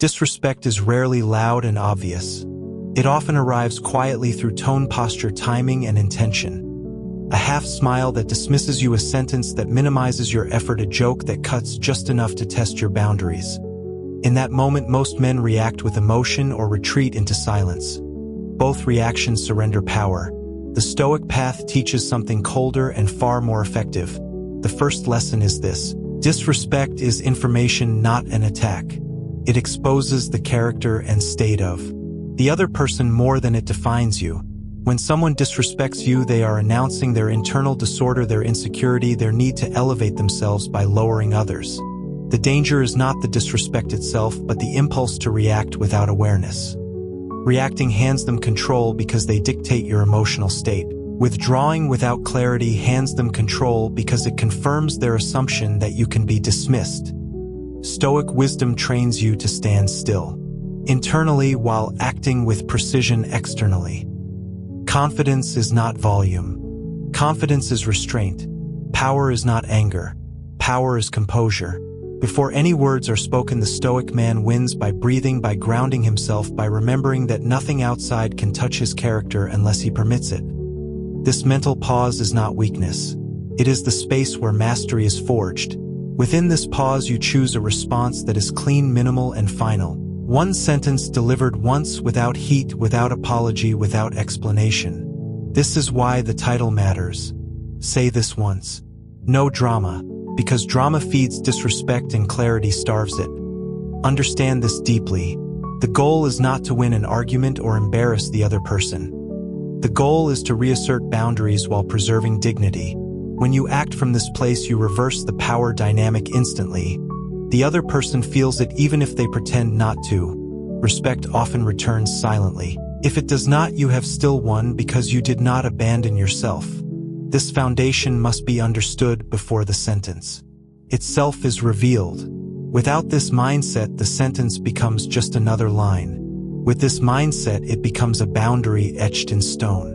Disrespect is rarely loud and obvious. It often arrives quietly through tone, posture, timing, and intention. A half-smile that dismisses you, a sentence that minimizes your effort, a joke that cuts just enough to test your boundaries. In that moment, most men react with emotion or retreat into silence. Both reactions surrender power. The Stoic path teaches something colder and far more effective. The first lesson is this: disrespect is information, not an attack. It exposes the character and state of the other person more than it defines you. When someone disrespects you, they are announcing their internal disorder, their insecurity, their need to elevate themselves by lowering others. The danger is not the disrespect itself, but the impulse to react without awareness. Reacting hands them control because they dictate your emotional state. Withdrawing without clarity hands them control because it confirms their assumption that you can be dismissed. Stoic wisdom trains you to stand still internally while acting with precision externally. Confidence is not volume. Confidence is restraint. Power is not anger. Power is composure. Before any words are spoken, the Stoic man wins by breathing, by grounding himself, by remembering that nothing outside can touch his character unless he permits it. This mental pause is not weakness. It is the space where mastery is forged. Within this pause, you choose a response that is clean, minimal, and final. One sentence delivered once, without heat, without apology, without explanation. This is why the title matters. Say this once. No drama, because drama feeds disrespect and clarity starves it. Understand this deeply. The goal is not to win an argument or embarrass the other person. The goal is to reassert boundaries while preserving dignity. When you act from this place, you reverse the power dynamic instantly. The other person feels it even if they pretend not to. Respect often returns silently. If it does not, you have still won because you did not abandon yourself. This foundation must be understood before the sentence itself is revealed. Without this mindset, the sentence becomes just another line. With this mindset, it becomes a boundary etched in stone.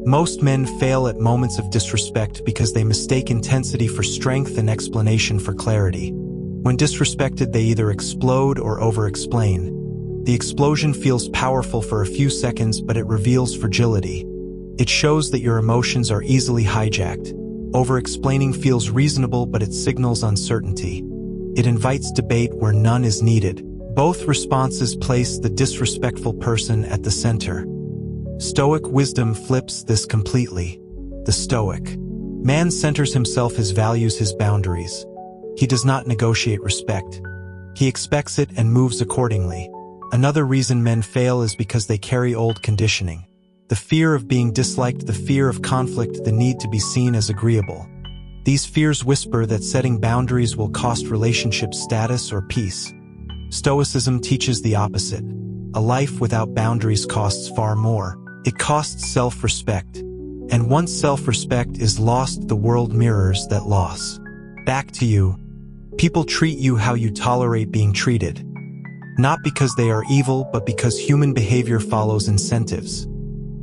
Most men fail at moments of disrespect because they mistake intensity for strength and explanation for clarity. When disrespected, they either explode or over-explain. The explosion feels powerful for a few seconds, but it reveals fragility. It shows that your emotions are easily hijacked. Over-explaining feels reasonable, but it signals uncertainty. It invites debate where none is needed. Both responses place the disrespectful person at the center. Stoic wisdom flips this completely. The Stoic man centers himself, his values, his boundaries. He does not negotiate respect. He expects it and moves accordingly. Another reason men fail is because they carry old conditioning. The fear of being disliked, the fear of conflict, the need to be seen as agreeable. These fears whisper that setting boundaries will cost relationship status or peace. Stoicism teaches the opposite. A life without boundaries costs far more. It costs self-respect. And once self-respect is lost, the world mirrors that loss. Back to you. People treat you how you tolerate being treated. Not because they are evil, but because human behavior follows incentives.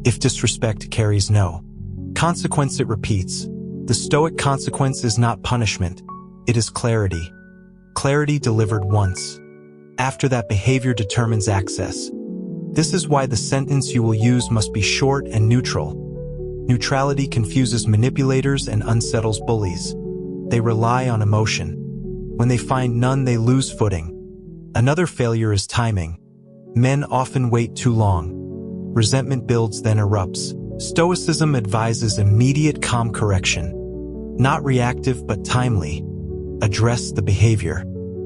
If disrespect carries no consequence, it repeats. The Stoic consequence is not punishment. It is clarity. Clarity delivered once. After that, behavior determines access. This is why the sentence you will use must be short and neutral. Neutrality confuses manipulators and unsettles bullies. They rely on emotion. When they find none, they lose footing. Another failure is timing. Men often wait too long. Resentment builds, then erupts. Stoicism advises immediate, calm correction. Not reactive, but timely. Address the behavior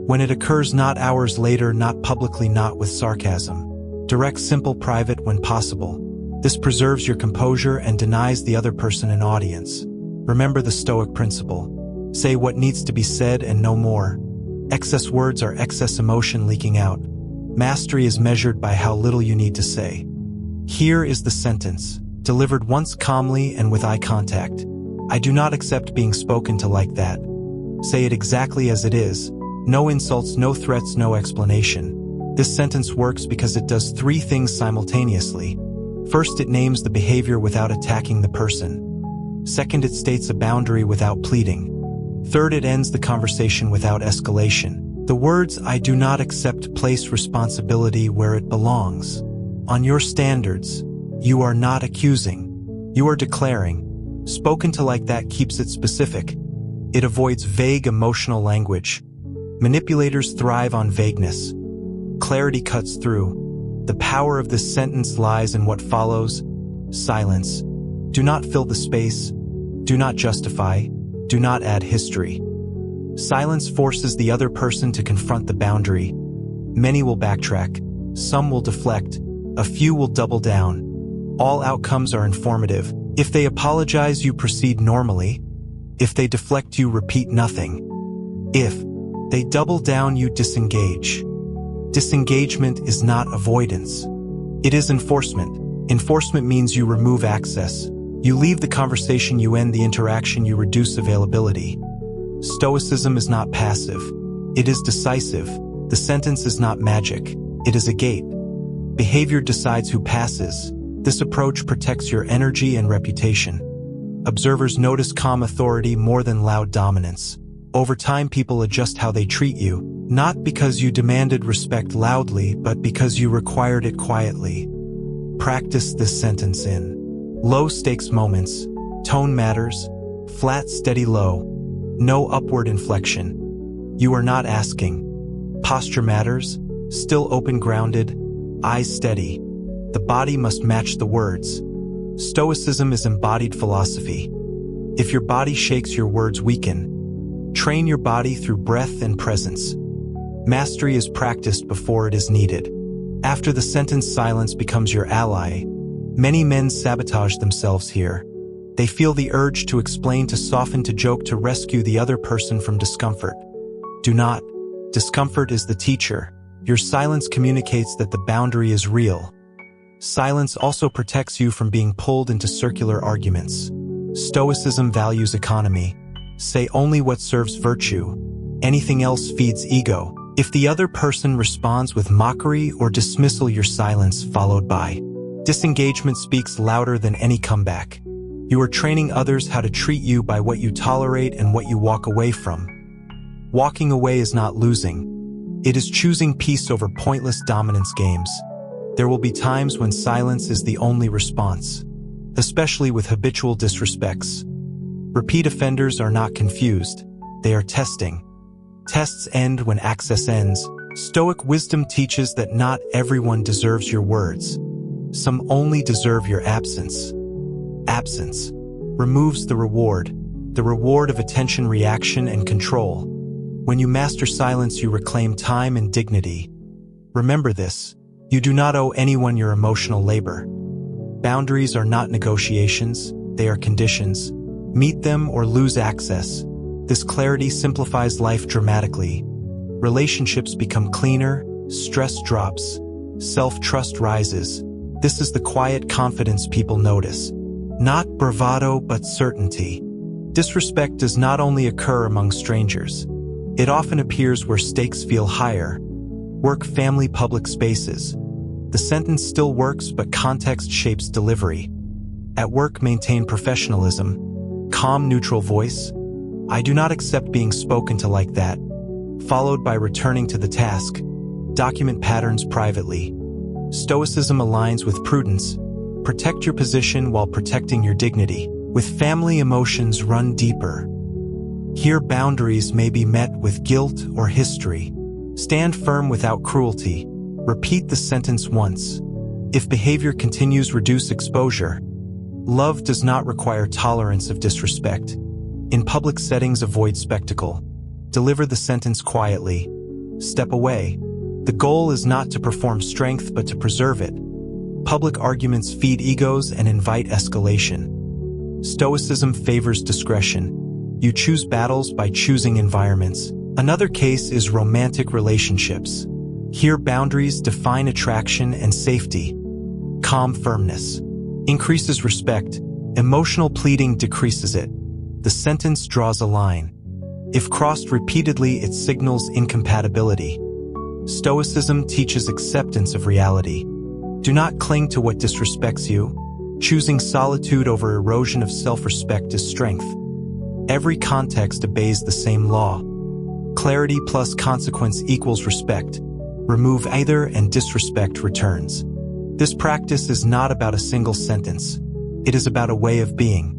when it occurs, not hours later, not publicly, not with sarcasm. Direct, simple, private when possible. This preserves your composure and denies the other person an audience. Remember the Stoic principle. Say what needs to be said and no more. Excess words are excess emotion leaking out. Mastery is measured by how little you need to say. Here is the sentence, delivered once calmly and with eye contact. I do not accept being spoken to like that. Say it exactly as it is. No insults, no threats, no explanation. This sentence works because it does three things simultaneously. First, it names the behavior without attacking the person. Second, it states a boundary without pleading. Third, it ends the conversation without escalation. The words "I do not accept" place responsibility where it belongs. On your standards, you are not accusing. You are declaring. Spoken to like that keeps it specific. It avoids vague emotional language. Manipulators thrive on vagueness. Clarity cuts through. The power of this sentence lies in what follows. Silence. Do not fill the space. Do not justify. Do not add history. Silence forces the other person to confront the boundary. Many will backtrack. Some will deflect. A few will double down. All outcomes are informative. If they apologize, you proceed normally. If they deflect, you repeat nothing. If they double down, you disengage. Disengagement is not avoidance. It is enforcement. Enforcement means you remove access. You leave the conversation, you end the interaction, you reduce availability. Stoicism is not passive. It is decisive. The sentence is not magic. It is a gate. Behavior decides who passes. This approach protects your energy and reputation. Observers notice calm authority more than loud dominance. Over time, people adjust how they treat you, not because you demanded respect loudly, but because you required it quietly. Practice this sentence in low-stakes moments. Tone matters. Flat, steady, low. No upward inflection. You are not asking. Posture matters. Still open, grounded. Eyes steady. The body must match the words. Stoicism is embodied philosophy. If your body shakes, your words weaken. Train your body through breath and presence. Mastery is practiced before it is needed. After the sentence, silence becomes your ally. Many men sabotage themselves here. They feel the urge to explain, to soften, to joke, to rescue the other person from discomfort. Do not. Discomfort is the teacher. Your silence communicates that the boundary is real. Silence also protects you from being pulled into circular arguments. Stoicism values economy. Say only what serves virtue. Anything else feeds ego. If the other person responds with mockery or dismissal, your silence followed by disengagement speaks louder than any comeback. You are training others how to treat you by what you tolerate and what you walk away from. Walking away is not losing. It is choosing peace over pointless dominance games. There will be times when silence is the only response, especially with habitual disrespects. Repeat offenders are not confused. They are testing. Tests end when access ends. Stoic wisdom teaches that not everyone deserves your words. Some only deserve your absence. Absence removes the reward of attention, reaction, and control. When you master silence, you reclaim time and dignity. Remember this. You do not owe anyone your emotional labor. Boundaries are not negotiations, they are conditions. Meet them or lose access. This clarity simplifies life dramatically. Relationships become cleaner, stress drops, self-trust rises. This is the quiet confidence people notice. Not bravado, but certainty. Disrespect does not only occur among strangers. It often appears where stakes feel higher. Work, family, public spaces. The sentence still works, but context shapes delivery. At work, maintain professionalism. Calm, neutral voice. I do not accept being spoken to like that. Followed by returning to the task. Document patterns privately. Stoicism aligns with prudence. Protect your position while protecting your dignity. With family, emotions run deeper. Here, boundaries may be met with guilt or history. Stand firm without cruelty. Repeat the sentence once. If behavior continues, reduce exposure. Love does not require tolerance of disrespect. In public settings, avoid spectacle. Deliver the sentence quietly. Step away. The goal is not to perform strength, but to preserve it. Public arguments feed egos and invite escalation. Stoicism favors discretion. You choose battles by choosing environments. Another case is romantic relationships. Here, boundaries define attraction and safety. Calm firmness increases respect. Emotional pleading decreases it. The sentence draws a line. If crossed repeatedly, it signals incompatibility. Stoicism teaches acceptance of reality. Do not cling to what disrespects you. Choosing solitude over erosion of self-respect is strength. Every context obeys the same law. Clarity plus consequence equals respect. Remove either and disrespect returns. This practice is not about a single sentence. It is about a way of being.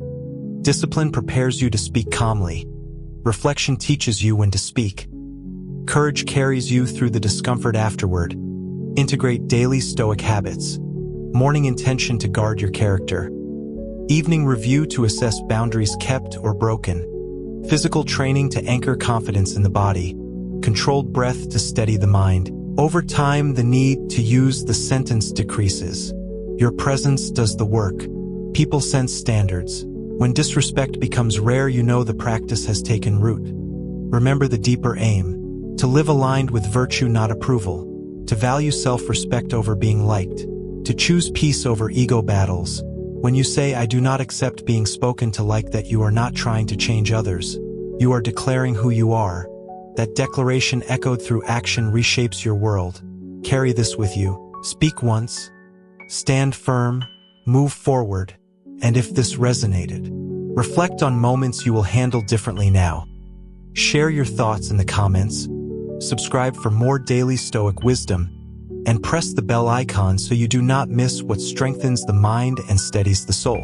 Discipline prepares you to speak calmly. Reflection teaches you when to speak. Courage carries you through the discomfort afterward. Integrate daily Stoic habits. Morning intention to guard your character. Evening review to assess boundaries kept or broken. Physical training to anchor confidence in the body. Controlled breath to steady the mind. Over time, the need to use the sentence decreases. Your presence does the work. People sense standards. When disrespect becomes rare, you know the practice has taken root. Remember the deeper aim. To live aligned with virtue, not approval. To value self-respect over being liked. To choose peace over ego battles. When you say, "I do not accept being spoken to like that," you are not trying to change others. You are declaring who you are. That declaration, echoed through action, reshapes your world. Carry this with you. Speak once. Stand firm. Move forward. And if this resonated, reflect on moments you will handle differently now. Share your thoughts in the comments. Subscribe for more daily Stoic wisdom. And press the bell icon so you do not miss what strengthens the mind and steadies the soul.